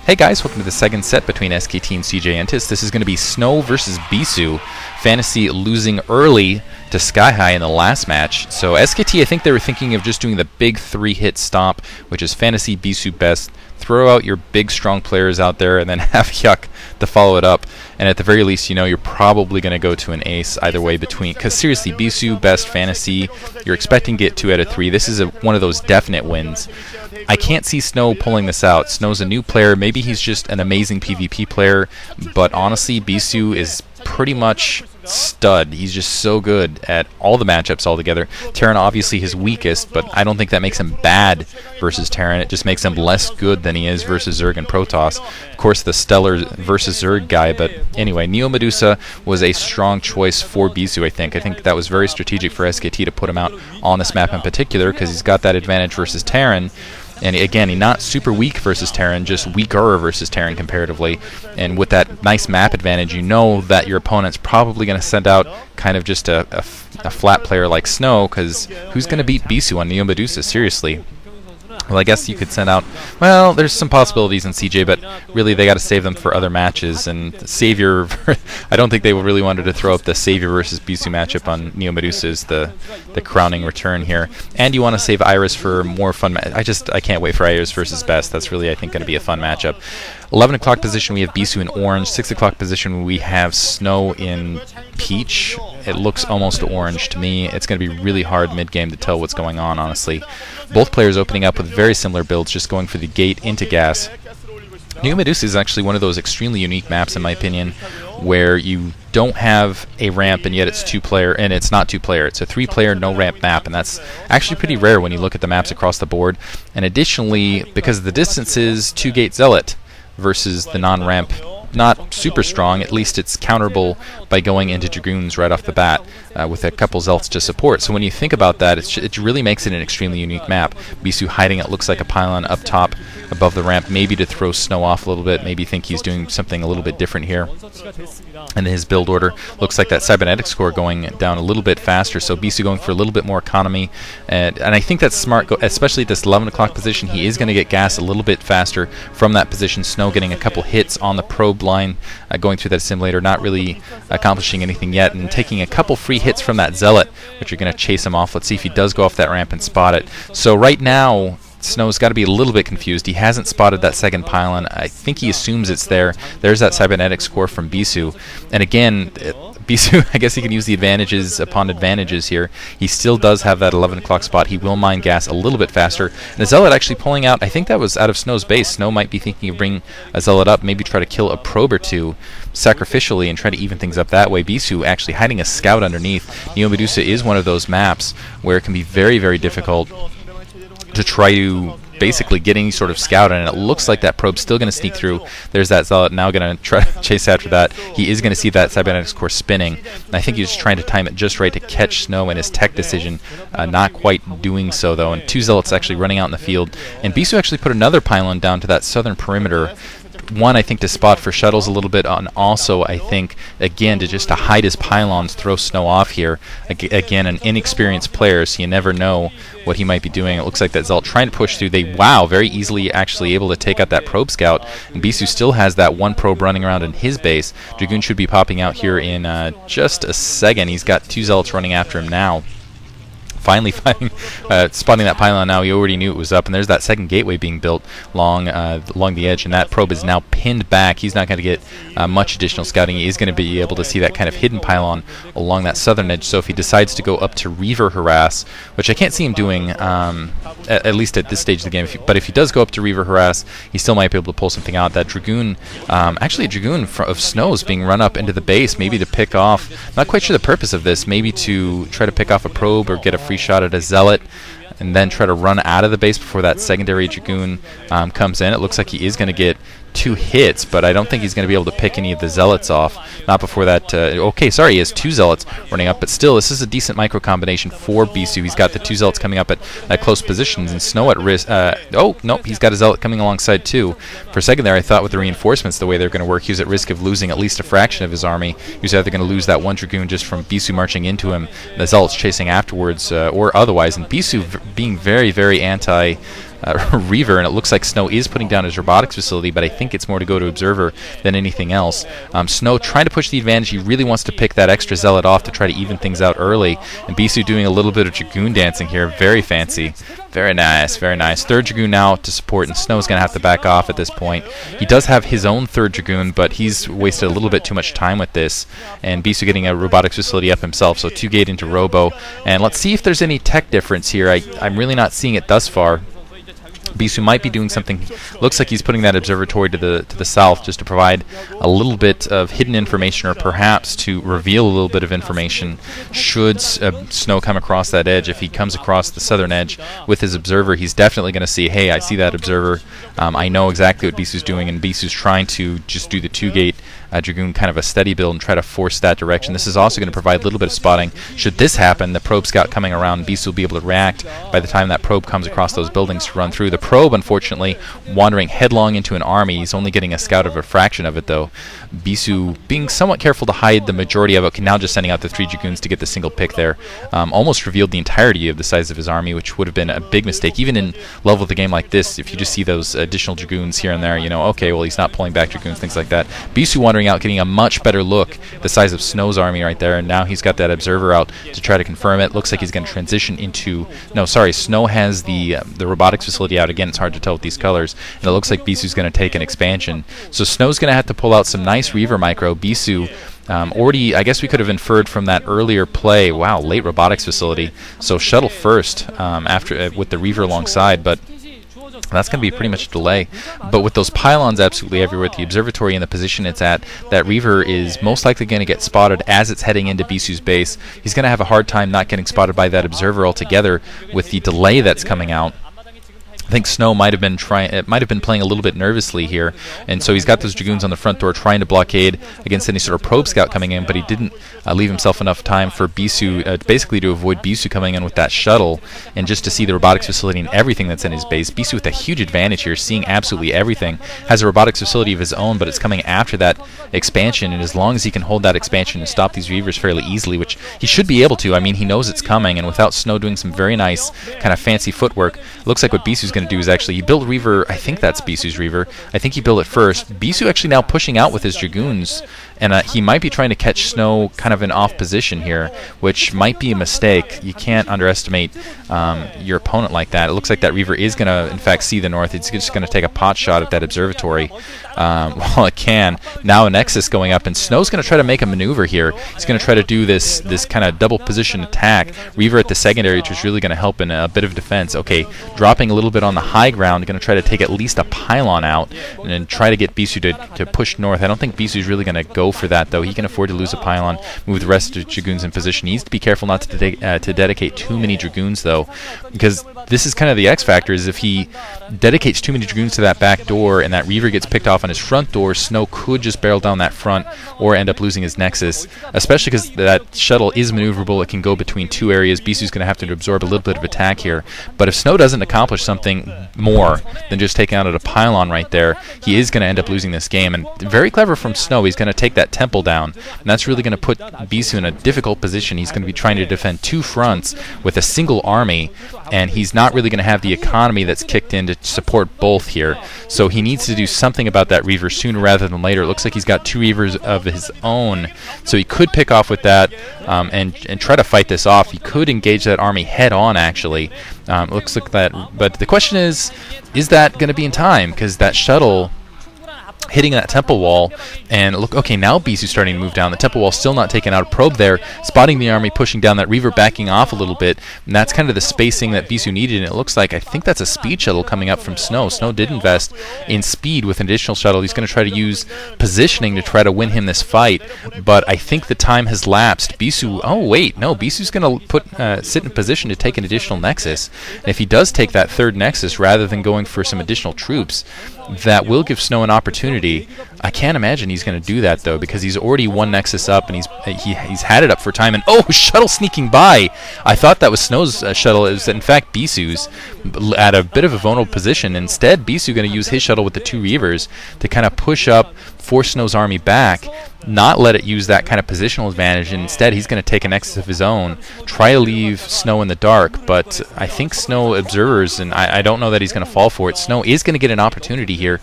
Hey guys, welcome to the second set between SKT and CJ Entus. This is going to be Snow versus Bisu. Fantasy losing early to Sky High in the last match. So SKT, I think they were thinking of just doing the big 3-hit stomp, which is Fantasy, Bisu, Best. Throw out your big, strong players out there and then have Yuck to follow it up. And at the very least, you know, you're probably going to go to an ace either way between. Because seriously, Bisu, Best, Fantasy, you're expecting to get 2 out of 3. This is one of those definite wins. I can't see Snow pulling this out. Snow's a new player. Maybe he's just an amazing PvP player. But honestly, Bisu is pretty much stud. He's just so good at all the matchups altogether. Terran obviously his weakest, but I don't think that makes him bad versus Terran. It just makes him less good than he is versus Zerg and Protoss. Of course, the Stellar versus Zerg guy, but anyway, Neo Medusa was a strong choice for Bisu, I think. I think that was very strategic for SKT to put him out on this map in particular, because he's got that advantage versus Terran. And again, he's not super weak versus Terran, just weaker versus Terran comparatively. And with that nice map advantage, you know that your opponent's probably going to send out kind of just a flat player like Snow, because who's going to beat Bisu on Neo Medusa? Seriously. Well, I guess you could send out, well, there's some possibilities in CJ, but really they got to save them for other matches. And Savior, I don't think they really wanted to throw up the Savior versus Bisu matchup on Neo Medusa as the crowning return here. And you want to save Iris for more fun. I can't wait for Iris versus Best. That's really, I think, going to be a fun matchup. 11 o'clock position, we have Bisu in orange. 6 o'clock position, we have Snow in peach. It looks almost orange to me. It's going to be really hard mid-game to tell what's going on, honestly. Both players opening up with very similar builds, just going for the gate into gas. Neo Medusa is actually one of those extremely unique maps, in my opinion, where you don't have a ramp and yet it's 2-player, and it's not 2-player. It's a 3-player, no-ramp map, and that's actually pretty rare when you look at the maps across the board. And additionally, because the distance is 2-gate Zealot versus the non-ramp, not super strong, at least it's counterable by going into Dragoons right off the bat with a couple Zealots to support. So when you think about that, it really makes it an extremely unique map. Bisu hiding, it looks like a pylon up top above the ramp, maybe to throw Snow off a little bit, maybe think he's doing something a little bit different here. And his build order looks like that cybernetics score going down a little bit faster, so Bisu going for a little bit more economy, and I think that's smart, especially at this 11 o'clock position. He is going to get gas a little bit faster from that position. Snow getting a couple hits on the probe line, going through that assimilator, not really accomplishing anything yet, and taking a couple free hits from that Zealot, which are going to chase him off. Let's see if he does go off that ramp and spot it. So right now, Snow's got to be a little bit confused. He hasn't spotted that second pylon. I think he assumes it's there. There's that cybernetic score from Bisu. And again, Bisu, I guess he can use the advantages upon advantages here. He still does have that 11 o'clock spot. He will mine gas a little bit faster. And the Zealot actually pulling out, I think that was out of Snow's base. Snow might be thinking of bringing a Zealot up, maybe try to kill a probe or two sacrificially and try to even things up that way. Bisu actually hiding a scout underneath. Neo Medusa is one of those maps where it can be very, very difficult to try to basically get any sort of scout, and it looks like that probe's still going to sneak through. There's that Zealot now going to try to chase after that. He is going to see that cybernetics core spinning, and I think he's just trying to time it just right to catch Snow in his tech decision. Not quite doing so though, and 2 Zealots actually running out in the field, and Bisu actually put another pylon down to that southern perimeter. One, I think, to spot for shuttles a little bit, and also, I think, again, to hide his pylons, throw Snow off here. Again, an inexperienced player, so you never know what he might be doing. It looks like that Zealot trying to push through. Wow, very easily actually able to take out that probe scout, and Bisu still has that 1 probe running around in his base. Dragoon should be popping out here in just a second. He's got 2 Zealots running after him now. Finally spotting that pylon now. He already knew it was up, and there's that second gateway being built along the edge, and that probe is now pinned back. He's not going to get much additional scouting. He is going to be able to see that kind of hidden pylon along that southern edge, so if he decides to go up to Reaver Harass, which I can't see him doing, at least at this stage of the game, but if he does go up to Reaver Harass, he still might be able to pull something out. That Dragoon, actually a Dragoon of Snow's being run up into the base, maybe to pick off, not quite sure the purpose of this, maybe to try to pick off a probe or get a free shot at a Zealot, and then try to run out of the base before that secondary Dragoon comes in. It looks like he is going to get 2 hits, but I don't think he's going to be able to pick any of the Zealots off. Not before that. Okay, sorry, he has 2 Zealots running up, but still, this is a decent micro combination for Bisu. He's got the 2 Zealots coming up at close positions, and Snow at risk. Oh, nope, he's got a Zealot coming alongside too. For a second there, I thought with the reinforcements, the way they're going to work, he was at risk of losing at least a fraction of his army. He was either going to lose that 1 Dragoon just from Bisu marching into him, the Zealots chasing afterwards, or otherwise, and Bisu being very, very anti Reaver, and it looks like Snow is putting down his robotics facility, but I think it's more to go to Observer than anything else. Snow trying to push the advantage. He really wants to pick that extra Zealot off to try to even things out early, and Bisu doing a little bit of Dragoon dancing here. Very fancy. Very nice, very nice. Third Dragoon now to support, and Snow's going to have to back off at this point. He does have his own third Dragoon, but he's wasted a little bit too much time with this, and Bisu getting a robotics facility up himself, so 2-gate into Robo. And let's see if there's any tech difference here. I'm really not seeing it thus far. Bisu might be doing something. Looks like he's putting that observatory to the south just to provide a little bit of hidden information, or perhaps to reveal a little bit of information should Snow come across that edge. If he comes across the southern edge with his observer, he's definitely going to see, hey, I see that observer. I know exactly what Bisu's doing, and Bisu's trying to just do the 2-gate Dragoon, kind of a steady build, and try to force that direction. This is also going to provide a little bit of spotting. Should this happen, the probe scout coming around, Bisu will be able to react by the time that probe comes across those buildings to run through. The probe, unfortunately, wandering headlong into an army. He's only getting a scout of a fraction of it, though. Bisu, being somewhat careful to hide the majority of it, can now just sending out the 3 Dragoons to get the single pick there. Almost revealed the entirety of the size of his army, which would have been a big mistake. Even in level of the game like this, if you just see those additional Dragoons here and there, you know, okay, well, he's not pulling back Dragoons, things like that. Bisu wandering out, getting a much better look, the size of Snow's army right there, and now he's got that observer out to try to confirm it. Looks like he's going to transition into... No, sorry, Snow has the robotics facility out. Again, it's hard to tell with these colors, and it looks like Bisu's going to take an expansion. So Snow's going to have to pull out some nice Reaver micro. Bisu already, I guess we could have inferred from that earlier play, wow, late robotics facility. So shuttle first after with the Reaver alongside, but that's going to be pretty much a delay. But with those pylons absolutely everywhere, the observatory in the position it's at, that Reaver is most likely going to get spotted as it's heading into Bisu's base. He's going to have a hard time not getting spotted by that observer altogether with the delay that's coming out. I think Snow might have been playing a little bit nervously here, and so he's got those Dragoons on the front door trying to blockade against any sort of probe scout coming in, but he didn't leave himself enough time for Bisu, basically to avoid Bisu coming in with that shuttle, and just to see the robotics facility and everything that's in his base. Bisu with a huge advantage here, seeing absolutely everything, has a robotics facility of his own, but it's coming after that expansion, and as long as he can hold that expansion and stop these Reavers fairly easily, which he should be able to. I mean, he knows it's coming, and without Snow doing some very nice kind of fancy footwork, it looks like what Bisu's going to do is actually, he built Reaver, I think that's Bisu's Reaver, I think he built it first. Bisu actually now pushing out with his Dragoons, and he might be trying to catch Snow kind of in off position here, which might be a mistake. You can't underestimate your opponent like that. It looks like that Reaver is going to, in fact, see the north. It's just going to take a pot shot at that observatory. Well, it can. Now a Nexus going up, and Snow's going to try to make a maneuver here. He's going to try to do this kind of double position attack. Reaver at the secondary, which is really going to help in a bit of defense. Okay, dropping a little bit on the high ground, going to try to take at least a pylon out, and then try to get Bisu to push north. I don't think Bisu's really going to go for that, though. He can afford to lose a pylon, move the rest of the Dragoons in position. He needs to be careful not to dedicate too many Dragoons, though, because this is kind of the X factor, is if he dedicates too many Dragoons to that back door and that Reaver gets picked off on his front door, Snow could just barrel down that front or end up losing his Nexus, especially because that shuttle is maneuverable. It can go between two areas. Bisu's going to have to absorb a little bit of attack here, but if Snow doesn't accomplish something more than just taking out a pylon right there, he is going to end up losing this game. And very clever from Snow, he's going to take that temple down, and that's really going to put Bisu in a difficult position. He's going to be trying to defend two fronts with a single army, and he's not really going to have the economy that's kicked in to support both here. So he needs to do something about that Reaver sooner rather than later. It looks like he's got two Reavers of his own, so he could pick off with that and try to fight this off. He could engage that army head on, actually. It looks like that, but the question is that going to be in time? Because that shuttle hitting that temple wall, and look, okay, now Bisu's starting to move down. The temple wall still not taking out a probe there, spotting the army, pushing down, that Reaver backing off a little bit, and that's kind of the spacing that Bisu needed, and it looks like, I think that's a speed shuttle coming up from Snow. Snow did invest in speed with an additional shuttle. He's going to try to use positioning to try to win him this fight, but I think the time has lapsed. Bisu, oh wait, no, Bisu's going to sit in position to take an additional Nexus, and if he does take that third Nexus rather than going for some additional troops, that will give Snow an opportunity opportunity. I can't imagine he's going to do that, though, because he's already one Nexus up, and he's had it up for time. And oh, shuttle sneaking by! I thought that was Snow's shuttle. It was, in fact, Bisu's at a bit of a vulnerable position. Instead, Bisu going to use his shuttle with the 2 Reavers to kind of push up, force Snow's army back, not let it use that kind of positional advantage, and instead he's going to take a Nexus of his own, try to leave Snow in the dark, but I think Snow observers, and I don't know that he's going to fall for it. Snow is going to get an opportunity here.